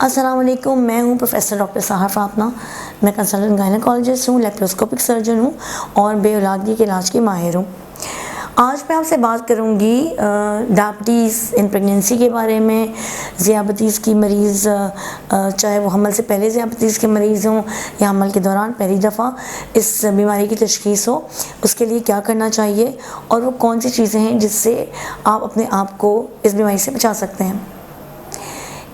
अस्सलाम वालेकुम, मैं हूं प्रोफेसर डॉक्टर साहर फातना। मैं कंसल्टेंट गायनेकोलॉजिस्ट हूं, लेप्रोस्कोपिक सर्जन हूं और बेऔलादगी के इलाज की माहिर हूं। आज मैं आपसे बात करूंगी डायबिटीज़ इन प्रेगनेंसी के बारे में। ज़ियाबतीस की मरीज़ चाहे वो हमल से पहले ज़ियाबतीस के मरीज़ हों या हमल के दौरान पहली दफ़ा इस बीमारी की तशख़ीस हो, उसके लिए क्या करना चाहिए और वो कौन सी चीज़ें हैं जिससे आप अपने आप को इस बीमारी से बचा सकते हैं।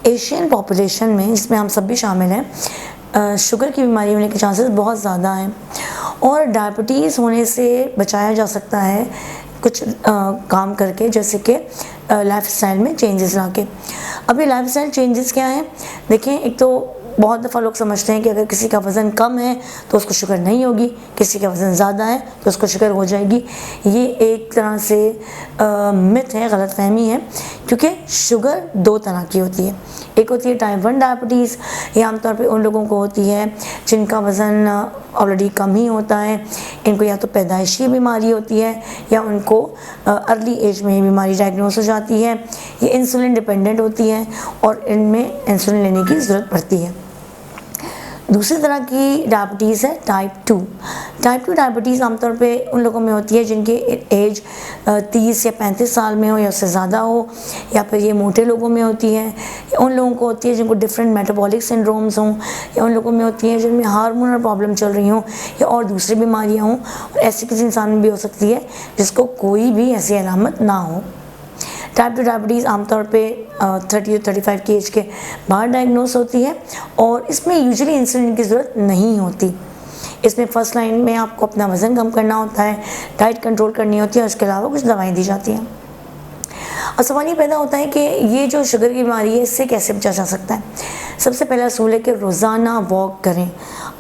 एशियन पॉपुलेशन में, जिसमें हम सब भी शामिल हैं, शुगर की बीमारी होने के चांसेस बहुत ज़्यादा हैं और डायबिटीज़ होने से बचाया जा सकता है कुछ काम करके, जैसे कि लाइफस्टाइल में चेंजेस लाके। अब ये लाइफस्टाइल चेंजेस क्या हैं? देखें, एक तो बहुत दफ़ा लोग समझते हैं कि अगर किसी का वज़न कम है तो उसको शुगर नहीं होगी, किसी का वज़न ज़्यादा है तो उसको शुगर हो जाएगी। ये एक तरह से मिथ है, गलतफहमी है, क्योंकि शुगर दो तरह की होती है। एक होती है टाइप 1 डायबिटीज़, ये आमतौर पे उन लोगों को होती है जिनका वज़न ऑलरेडी कम ही होता है। इनको या तो पैदाइशी बीमारी होती है या उनको अर्ली एज में ही बीमारी डायग्नोस हो जाती है। ये इंसुलिन डिपेंडेंट होती है और इनमें इंसुलिन लेने की ज़रूरत पड़ती है। दूसरी तरह की डायबिटीज़ है टाइप 2। टाइप 2 डायबिटीज़ आमतौर पे उन लोगों में होती है जिनकी एज 30 या 35 साल में हो या उससे ज़्यादा हो, या फिर ये मोटे लोगों में होती है, या उन लोगों को होती है जिनको डिफरेंट मेटाबॉलिक सिंड्रोम्स हों, या उन लोगों में होती है जिनमें हार्मोनल प्रॉब्लम चल रही हों या और दूसरी बीमारियाँ हों। और ऐसे किसी इंसान में भी हो सकती है जिसको कोई भी ऐसी अलामत ना हो। टाइप 2 डायबिटीज़ आमतौर पे 30 to 35 की एज के बाद डायग्नोस होती है और इसमें यूजुअली इंसुलिन की ज़रूरत नहीं होती। इसमें फर्स्ट लाइन में आपको अपना वज़न कम करना होता है, डाइट कंट्रोल करनी होती है और इसके अलावा कुछ दवाएं दी जाती हैं। और सवाल ये पैदा होता है कि ये जो शुगर की बीमारी है, इससे कैसे बचा जा सकता है। सबसे पहला असूल है कि रोज़ाना वॉक करें,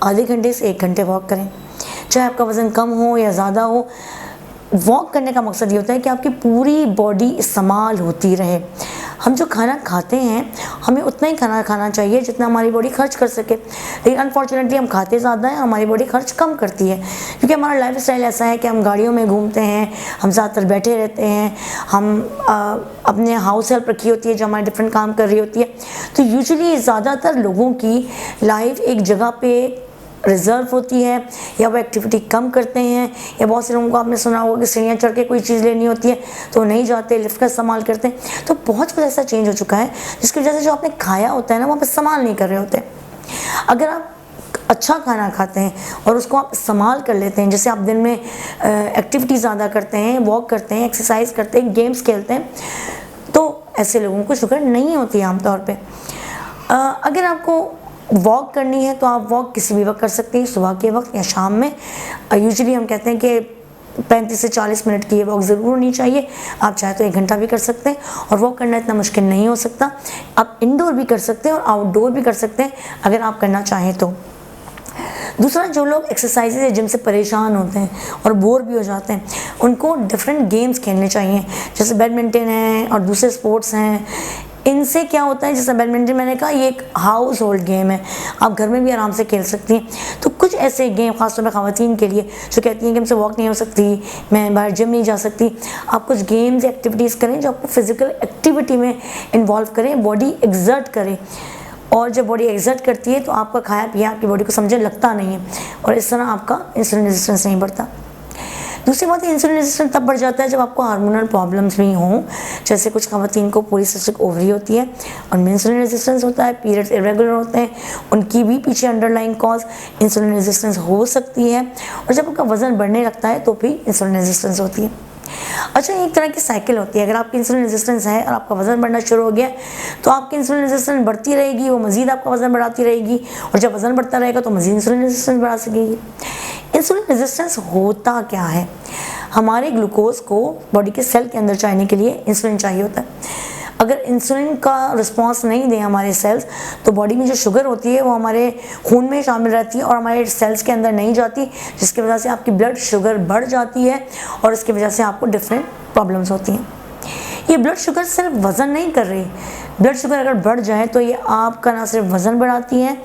आधे घंटे से 1 घंटे वॉक करें, चाहे आपका वज़न कम हो या ज़्यादा हो। वॉक करने का मकसद ये होता है कि आपकी पूरी बॉडी इस्तेमाल होती रहे। हम जो खाना खाते हैं, हमें उतना ही खाना खाना चाहिए जितना हमारी बॉडी खर्च कर सके, लेकिन अनफॉर्चुनेटली हम खाते ज़्यादा हैं, हमारी बॉडी खर्च कम करती है, क्योंकि हमारा लाइफस्टाइल ऐसा है कि हम गाड़ियों में घूमते हैं, हम ज़्यादातर बैठे रहते हैं, हम अपने हाउस हेल्प रखी होती है जो हमारे डिफरेंट काम कर रही होती है। तो यूजुअली ज़्यादातर लोगों की लाइफ एक जगह पे रिज़र्व होती है या वो एक्टिविटी कम करते हैं, या बहुत से लोगों को आपने सुना होगा कि सीढ़ियाँ चढ़ के कोई चीज़ लेनी होती है तो नहीं जाते, लिफ्ट का इस्तेमाल करते हैं। तो बहुत कुछ ऐसा चेंज हो चुका है जिसकी वजह से जो आपने खाया होता है ना, वहाँ पर इस्तेमाल नहीं कर रहे होते। अगर आप अच्छा खाना खाते हैं और उसको आप इस्तेमाल कर लेते हैं, जैसे आप दिन में एक्टिविटी ज़्यादा करते हैं, वॉक करते हैं, एक्सरसाइज करते हैं, गेम्स खेलते हैं, तो ऐसे लोगों को शुगर नहीं होती है आमतौर पर। अगर आपको वॉक करनी है तो आप वॉक किसी भी वक्त कर सकते हैं, सुबह के वक्त या शाम में। यूजुअली हम कहते हैं कि 35 से 40 मिनट की ये वॉक ज़रूर होनी चाहिए। आप चाहे तो 1 घंटा भी कर सकते हैं और वॉक करना इतना मुश्किल नहीं हो सकता। आप इंडोर भी कर सकते हैं और आउटडोर भी कर सकते हैं अगर आप करना चाहें तो। दूसरा, जो लोग एक्सरसाइज या जिम से परेशान होते हैं और बोर भी हो जाते हैं, उनको डिफरेंट गेम्स खेलने चाहिए, जैसे बैडमिंटन है और दूसरे स्पोर्ट्स हैं। इनसे क्या होता है, जैसे बैडमिंटन मैंने कहा, ये एक हाउस होल्ड गेम है, आप घर में भी आराम से खेल सकती हैं। तो कुछ ऐसे गेम खासतौर पर ख़वातीन के लिए जो कहती हैं कि हमसे वॉक नहीं हो सकती, मैं बाहर जिम नहीं जा सकती, आप कुछ गेम्स एक्टिविटीज़ करें जो आपको फिज़िकल एक्टिविटी में इन्वॉल्व करें, बॉडी एक्सर्ट करें। और जब बॉडी एक्सर्ट करती है तो आपका खाया पिया आपकी बॉडी को समझे लगता नहीं है और इस तरह आपका इंसुलिन रेजिस्टेंस नहीं बढ़ता। दूसरी बात है, इंसुलिन रेजिस्टेंस तब बढ़ जाता है जब आपको हार्मोनल प्रॉब्लम्स भी हों, जैसे कुछ ख़वातीन को पॉलीसिस्टिक ओवरी होती है और इंसुलिन रेजिस्टेंस होता है, पीरियड्स इरेगुलर होते हैं, उनकी भी पीछे अंडरलाइंग कॉज इंसुलिन रेजिस्टेंस हो सकती है। और जब आपका वज़न बढ़ने लगता है तो भी इंसुलिन रेजिस्टेंस होती है। अच्छा, एक तरह की साइकिल होती है। अगर आपकी इंसुलिन रेजिस्टेंस है और आपका वज़न बढ़ना शुरू हो गया तो आपकी इंसुलिन रेजिस्टेंस बढ़ती रहेगी, वो मज़ीद आपका वज़न बढ़ाती रहेगी, और जब वज़न बढ़ता रहेगा तो मज़ीद इंसुलिन रेजिस्टेंस बढ़ा सकेगी। इंसुलिन रेजिस्टेंस होता क्या है? हमारे ग्लूकोज को बॉडी के सेल के अंदर चाहने के लिए इंसुलिन चाहिए होता है। अगर इंसुलिन का रिस्पांस नहीं दें हमारे सेल्स, तो बॉडी में जो शुगर होती है वो हमारे खून में शामिल रहती है और हमारे सेल्स के अंदर नहीं जाती, जिसकी वजह से आपकी ब्लड शुगर बढ़ जाती है और इसकी वजह से आपको डिफरेंट प्रॉब्लम्स होती हैं। ये ब्लड शुगर सिर्फ वज़न नहीं कर रही, ब्लड शुगर अगर बढ़ जाए तो ये आपका ना सिर्फ वज़न बढ़ाती है,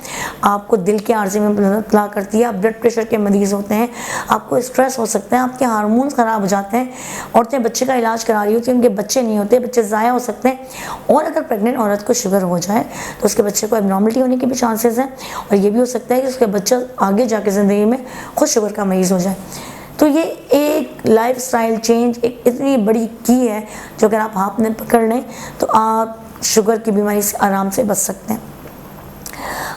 आपको दिल के आर्जे में बदला करती है, आप ब्लड प्रेशर के मरीज़ होते हैं, आपको स्ट्रेस हो सकता है, आपके हार्मोन्स ख़राब हो जाते हैं। औरतें बच्चे का इलाज करा रही होती हैं, उनके बच्चे नहीं होते, बच्चे ज़ाया हो सकते हैं। और अगर प्रेग्नेंट औरत को शुगर हो जाए तो उसके बच्चे को एबनॉर्मलिटी होने के भी चांसेस हैं, और ये भी हो सकता है कि उसका बच्चा आगे जाके ज़िंदगी में खुद शुगर का मरीज़ हो जाए। तो ये एक लाइफस्टाइल चेंज एक इतनी बड़ी की है जो अगर आप हाथ में पकड़ लें तो आप शुगर की बीमारी से आराम से बच सकते हैं।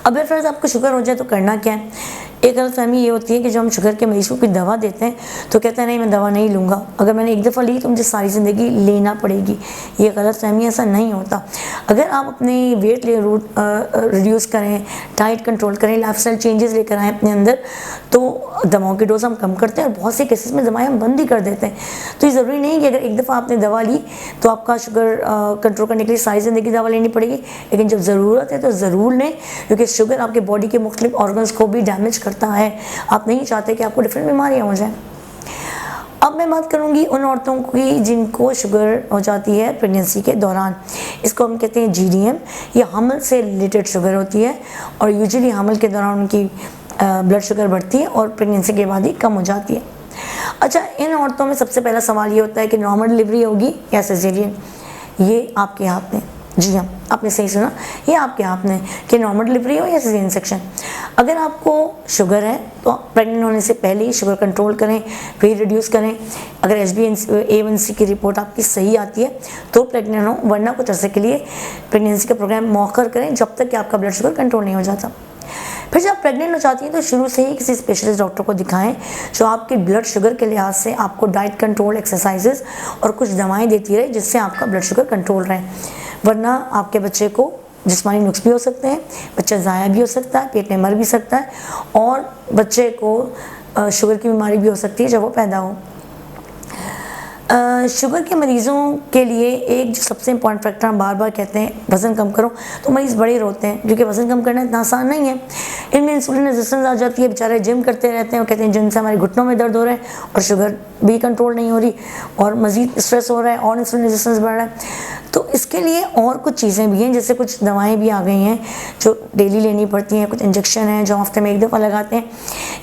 अब फ्रेंड्स, आपको शुगर हो जाए तो करना क्या है? एक गलतफहमी ये होती है कि जब हम शुगर के मरीज़ को कोई दवा देते हैं तो कहते हैं नहीं मैं दवा नहीं लूँगा, अगर मैंने एक दफ़ा ली तो मुझे सारी ज़िंदगी लेना पड़ेगी। ये गलतफहमी, ऐसा नहीं होता। अगर आप अपनी वेट रिड्यूस करें, डाइट कंट्रोल करें, लाइफस्टाइल चेंजेस लेकर आएँ अपने अंदर, तो दवाओं की डोज हम कम करते हैं और बहुत से केसेस में दवाएं हम बंद ही कर देते हैं। तो ये ज़रूरी नहीं कि अगर एक दफ़ा आपने दवा ली तो आपका शुगर कंट्रोल करने के लिए सारी ज़िंदगी दवा लेनी पड़ेगी, लेकिन जब ज़रूरत है तो ज़रूर लें, क्योंकि शुगर आपके बॉडी के मुख्तलिफ ऑर्गन्स को भी डैमेज करता है। आप नहीं चाहते कि आपको डिफरेंट बीमारियां हो जाएं। अब मैं बात करूंगी उन औरतों की जिनको शुगर हो जाती है प्रेगनेंसी के दौरान। इसको हम कहते हैं GDM। ये हमल से रिलेटेड शुगर होती है और यूजुअली हमल के दौरान उनकी ब्लड शुगर बढ़ती है और प्रेगनेंसी के बाद ही कम हो जाती है। अच्छा, इन औरतों में सबसे पहला सवाल ये होता है कि नॉर्मल डिलीवरी होगी या सिजेरियन। ये आपके हाथ में, जी हाँ, आपने सही सुना, ये आपके हाथ में कि नॉर्मल डिलीवरी हो या सिजेरियन सेक्शन। अगर आपको शुगर है तो प्रेग्नेंट होने से पहले ही शुगर कंट्रोल करें, वेट रिड्यूस करें। अगर HbA1c की रिपोर्ट आपकी सही आती है तो प्रेग्नेंट हो, वरना कुछ अर्से के लिए प्रेगनेंसी का प्रोग्राम मौखर करें जब तक कि आपका ब्लड शुगर कंट्रोल नहीं हो जाता। फिर जब प्रेग्नेंट हो जाती हैं तो शुरू से ही किसी स्पेशलिस्ट डॉक्टर को दिखाएं जो आपके ब्लड शुगर के लिहाज से आपको डाइट कंट्रोल, एक्सरसाइजेस और कुछ दवाएं देती रहे जिससे आपका ब्लड शुगर कंट्रोल रहे। वरना आपके बच्चे को जिस्मानी नुक्स भी हो सकते हैं, बच्चा ज़ाया भी हो सकता है, पेट में मर भी सकता है और बच्चे को शुगर की बीमारी भी हो सकती है जब वो पैदा हो। शुगर के मरीज़ों के लिए एक जो सबसे इम्पॉर्टेंट फैक्टर हम बार बार कहते हैं, वज़न कम करो, तो मरीज़ बड़े रोते हैं क्योंकि वज़न कम करना इतना आसान नहीं है। इनमें इंसुलिन रेजिस्टेंस आ जाती है, बेचारे जिम करते रहते हैं और कहते हैं जिनसे हमारे घुटनों में दर्द हो रहा है और शुगर भी कंट्रोल नहीं हो रही और मज़ीद स्ट्रेस हो रहा है और इंसुलिन रेजिस्टेंस बढ़ रहा है। तो इसके लिए और कुछ चीज़ें भी हैं, जैसे कुछ दवाएं भी आ गई हैं जो डेली लेनी पड़ती हैं, कुछ इंजेक्शन हैं जो हफ्ते में एक दफ़ा लगाते हैं,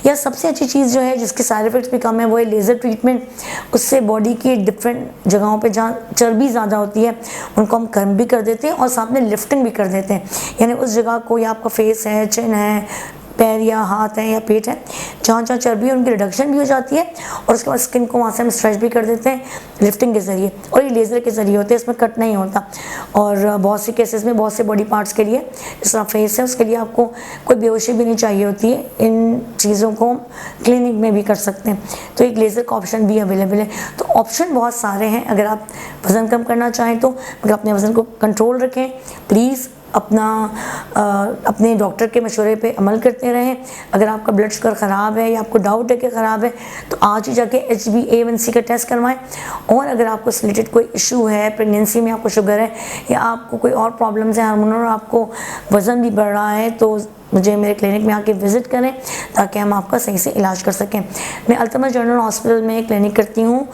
या सबसे अच्छी चीज़ जो है जिसके साइड इफ़ेक्ट्स भी कम है वो है लेज़र ट्रीटमेंट। उससे बॉडी की डिफरेंट जगहों पे जहाँ चर्बी ज़्यादा होती है उनको हम कम भी कर देते हैं और साथ में लिफ्टिंग भी कर देते हैं। यानी उस जगह को, या आपका फेस है, चिन है, पैर या हाथ है या पेट है, जहाँ जहाँ चर्बी है उनकी रिडक्शन भी हो जाती है और उसके बाद स्किन को वहाँ से हम स्ट्रेच भी कर देते हैं लिफ्टिंग के ज़रिए, और ये लेज़र के ज़रिए होते हैं, इसमें कट नहीं होता। और बहुत से केसेस में बहुत से बॉडी पार्ट्स के लिए, जिस तरह फेस है उसके लिए आपको कोई बेहोशी भी नहीं चाहिए होती है, इन चीज़ों को क्लिनिक में भी कर सकते हैं। तो एक लेज़र का ऑप्शन भी अवेलेबल है। तो ऑप्शन बहुत सारे हैं अगर आप वज़न कम करना चाहें तो, मगर अपने वज़न को कंट्रोल रखें प्लीज़, अपने डॉक्टर के मशवरे पे अमल करते रहें। अगर आपका ब्लड शुगर ख़राब है या आपको डाउट है कि ख़राब है तो आज ही जाके HbA1c का टेस्ट करवाएं। और अगर आपको रिलेटेड कोई इशू है, प्रेगनेंसी में आपको शुगर है या आपको कोई और प्रॉब्लम्स हैं हार्मोनल और आपको वज़न भी बढ़ रहा है तो मुझे मेरे क्लिनिक में आके विज़िट करें ताकि हम आपका सही से इलाज कर सकें। मैं अल्तमश जनरल हॉस्पिटल में क्लिनिक करती हूँ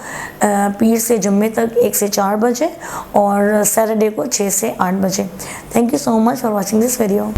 पीर से जुम्मे तक 1 से 4 बजे और सैटरडे को 6 से 8 बजे। Thank you so much for watching this video.